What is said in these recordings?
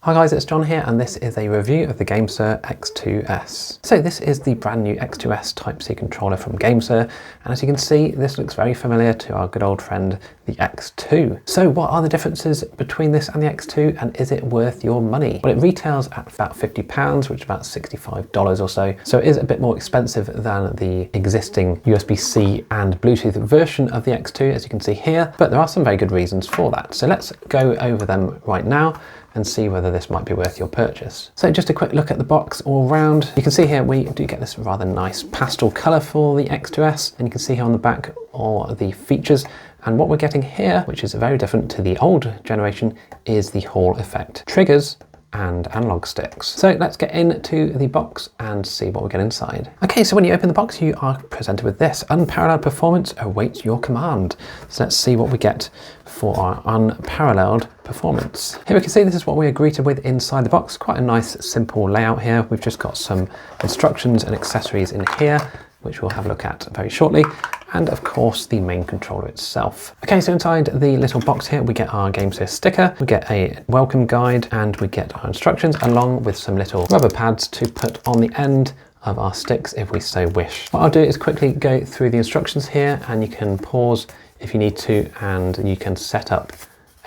Hi guys, it's John here, and this is a review of the Gamesir X2S. So this is the brand new X2S Type-C controller from Gamesir, and as you can see, this looks very familiar to our good old friend, the X2. So what are the differences between this and the X2, and is it worth your money? Well, it retails at about £50, which is about $65 or so. So it is a bit more expensive than the existing USB-C and Bluetooth version of the X2, as you can see here, but there are some very good reasons for that. So let's go over them right now and see whether this might be worth your purchase. So just a quick look at the box all around. You can see here we do get this rather nice pastel colour for the X2S, and you can see here on the back all the features. And what we're getting here, which is very different to the old generation, is the Hall effect triggers and analog sticks. So let's get into the box and see what we get inside. Okay, so when you open the box, you are presented with this: unparalleled performance awaits your command. So let's see what we get for our unparalleled performance. Here we can see this is what we are greeted with inside the box. Quite a nice simple layout here. We've just got some instructions and accessories in here, which we'll have a look at very shortly, and of course the main controller itself. Okay, so inside the little box here we get our Gamesir sticker, we get a welcome guide, and we get our instructions along with some little rubber pads to put on the end of our sticks if we so wish. What I'll do is quickly go through the instructions here, and you can pause if you need to, and you can set up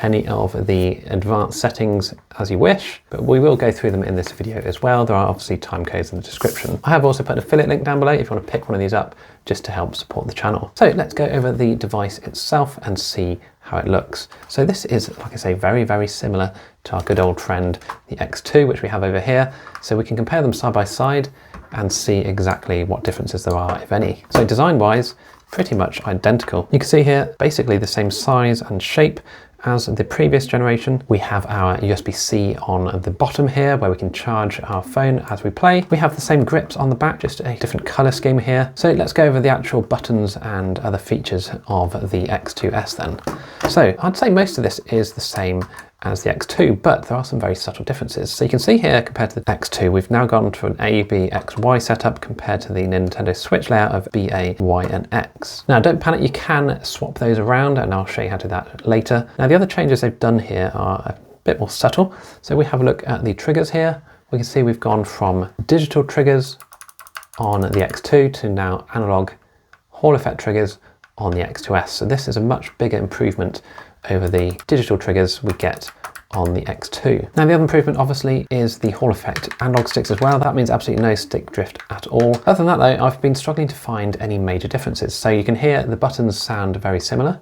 any of the advanced settings as you wish, but we will go through them in this video as well. There are obviously time codes in the description. I have also put an affiliate link down below if you want to pick one of these up just to help support the channel. So let's go over the device itself and see how it looks. So this is, like I say, very, very similar to our good old friend, the X2, which we have over here. So we can compare them side by side and see exactly what differences there are, if any. So design-wise, pretty much identical. You can see here, basically the same size and shape as the previous generation. We have our USB-C on the bottom here where we can charge our phone as we play. We have the same grips on the back, just a different color scheme here. So let's go over the actual buttons and other features of the X2S then. So I'd say most of this is the same as the X2, but there are some very subtle differences. So you can see here, compared to the X2, we've now gone to an A, B, X, Y setup compared to the Nintendo Switch layout of B, A, Y, and X. Now don't panic, you can swap those around, and I'll show you how to do that later. Now the other changes they've done here are a bit more subtle. So we have a look at the triggers here. We can see we've gone from digital triggers on the X2 to now analog Hall effect triggers on the X2S. So this is a much bigger improvement over the digital triggers we get on the X2. Now the other improvement obviously is the Hall effect analog sticks as well. That means absolutely no stick drift at all. Other than that though, I've been struggling to find any major differences. So you can hear the buttons sound very similar.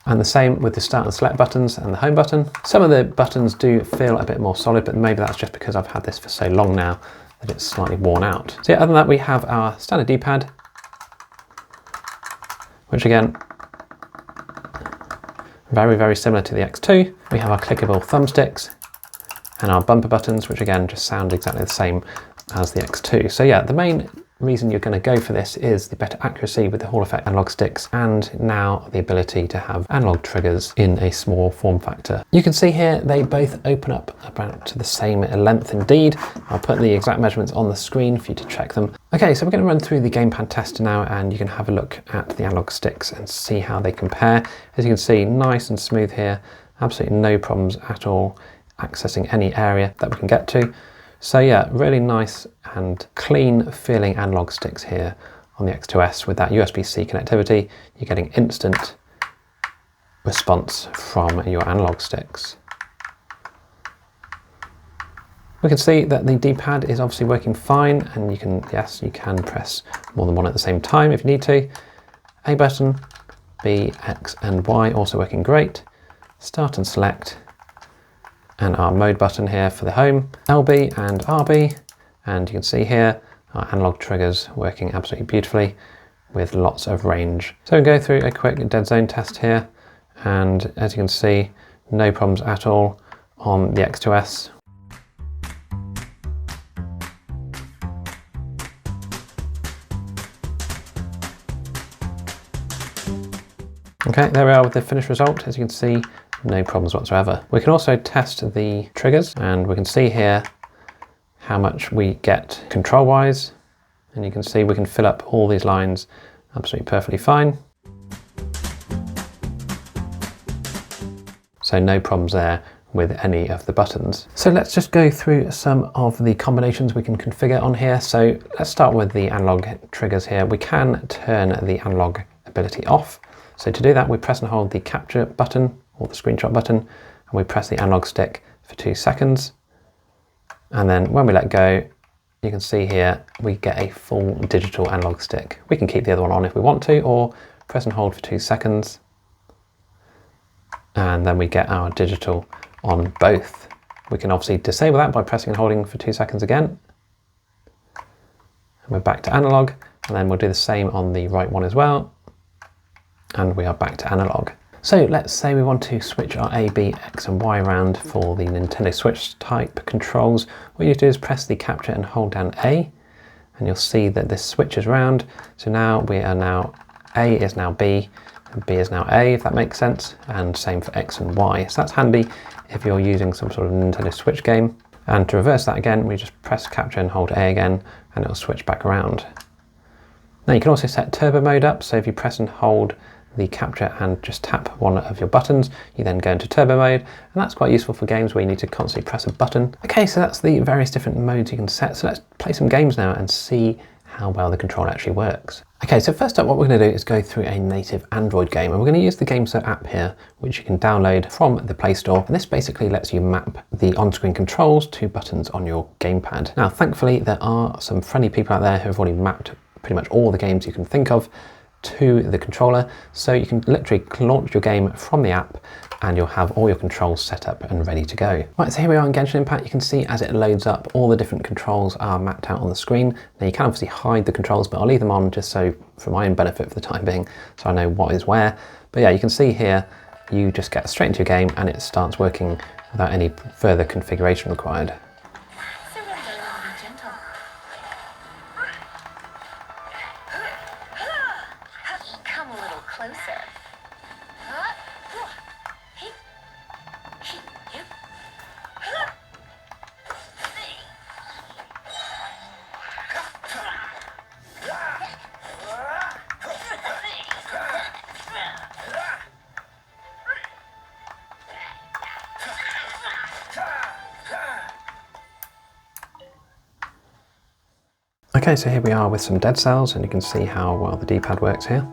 And the same with the start and select buttons and the home button. Some of the buttons do feel a bit more solid, but maybe that's just because I've had this for so long now that it's slightly worn out. So yeah, other than that, we have our standard D-pad, which again, very, very similar to the X2. We have our clickable thumbsticks and our bumper buttons, which again, just sound exactly the same as the X2. So yeah, the main reason you're going to go for this is the better accuracy with the Hall effect analog sticks, and now the ability to have analog triggers in a small form factor. You can see here they both open up about to the same length indeed. I'll put the exact measurements on the screen for you to check them. Okay, so we're going to run through the Gamepad Tester now, and you can have a look at the analog sticks and see how they compare. As you can see, nice and smooth here, absolutely no problems at all accessing any area that we can get to. So yeah, really nice and clean feeling analog sticks here on the X2S. With that USB-C connectivity, you're getting instant response from your analog sticks. We can see that the D-pad is obviously working fine, and you can, yes, you can press more than one at the same time if you need to. A button, B, X, and Y also working great. Start and select. And our mode button here for the home, LB and RB, and you can see here our analog triggers working absolutely beautifully with lots of range. So we go through a quick dead zone test here, and as you can see, no problems at all on the X2S. Okay, there we are with the finished result. As you can see, no problems whatsoever. We can also test the triggers, and we can see here how much we get control-wise. And you can see we can fill up all these lines absolutely perfectly fine. So So no problems there with any of the buttons. So let's just go through some of the combinations we can configure on here. So let's start with the analog triggers here. We can turn the analog ability off. So to do that, we press and hold the capture button or the screenshot button, and we press the analog stick for 2 seconds. And then when we let go, you can see here, we get a full digital analog stick. We can keep the other one on if we want to, or press and hold for 2 seconds. And then we get our digital on both. We can obviously disable that by pressing and holding for 2 seconds again. And we're back to analog, and then we'll do the same on the right one as well. And we are back to analog. So let's say we want to switch our A, B, X and Y around for the Nintendo Switch type controls. What you need to do is press the capture and hold down A, and you'll see that this switches around. So now A is now B, and B is now A, if that makes sense, and same for X and Y. So that's handy if you're using some sort of Nintendo Switch game. And to reverse that again, we just press capture and hold A again, and it'll switch back around. Now you can also set turbo mode up, so if you press and hold the capture and just tap one of your buttons, you then go into turbo mode, and that's quite useful for games where you need to constantly press a button. Okay, so that's the various different modes you can set. So let's play some games now and see how well the controller actually works. Okay, so first up what we're going to do is go through a native Android game, and we're going to use the Gamesir app here, which you can download from the Play Store. And this basically lets you map the on-screen controls to buttons on your gamepad. Now, thankfully, there are some friendly people out there who have already mapped pretty much all the games you can think of to the controller, so you can literally launch your game from the app and you'll have all your controls set up and ready to go. Right, so here we are in Genshin Impact. You can see as it loads up, all the different controls are mapped out on the screen. Now you can obviously hide the controls, but I'll leave them on just so for my own benefit for the time being, so I know what is where. But yeah, you can see here, you just get straight into your game and it starts working without any further configuration required. Okay, so here we are with some dead cells, and you can see how well the D-pad works here.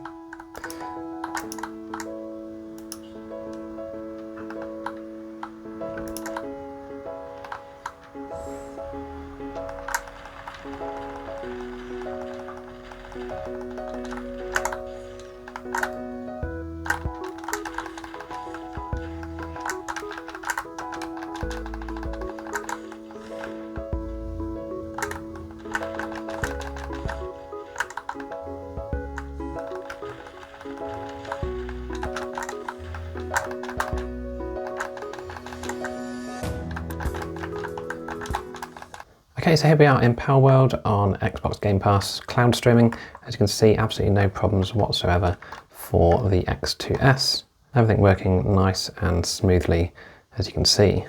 Okay, so here we are in Power World on Xbox Game Pass cloud streaming. As you can see, absolutely no problems whatsoever for the X2S. Everything working nice and smoothly, as you can see.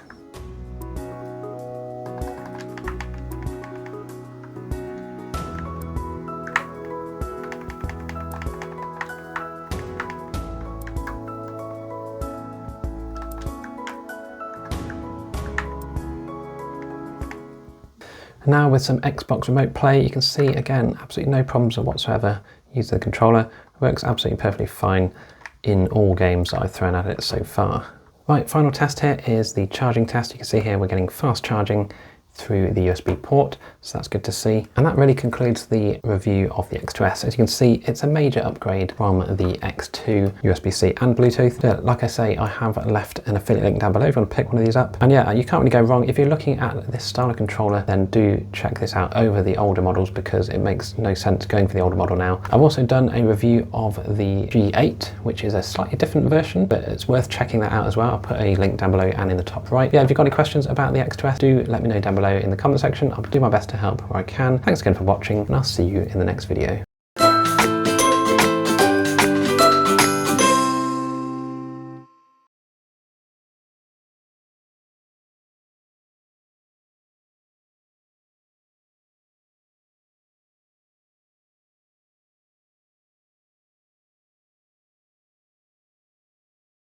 Now with some Xbox Remote Play, you can see again, absolutely no problems whatsoever using the controller. It works absolutely perfectly fine in all games that I've thrown at it so far. Right, final test here is the charging test. You can see here we're getting fast charging through the USB port, so that's good to see. And that really concludes the review of the X2S. As you can see, it's a major upgrade from the X2 USB-C and Bluetooth. Like I say, I have left an affiliate link down below if you want to pick one of these up. And yeah, you can't really go wrong. If you're looking at this style of controller, then do check this out over the older models because it makes no sense going for the older model now. I've also done a review of the G8, which is a slightly different version, but it's worth checking that out as well. I'll put a link down below and in the top right. Yeah, if you've got any questions about the X2S, do let me know down below in the comment section. I'll do my best to help where I can. Thanks again for watching, and I'll see you in the next video.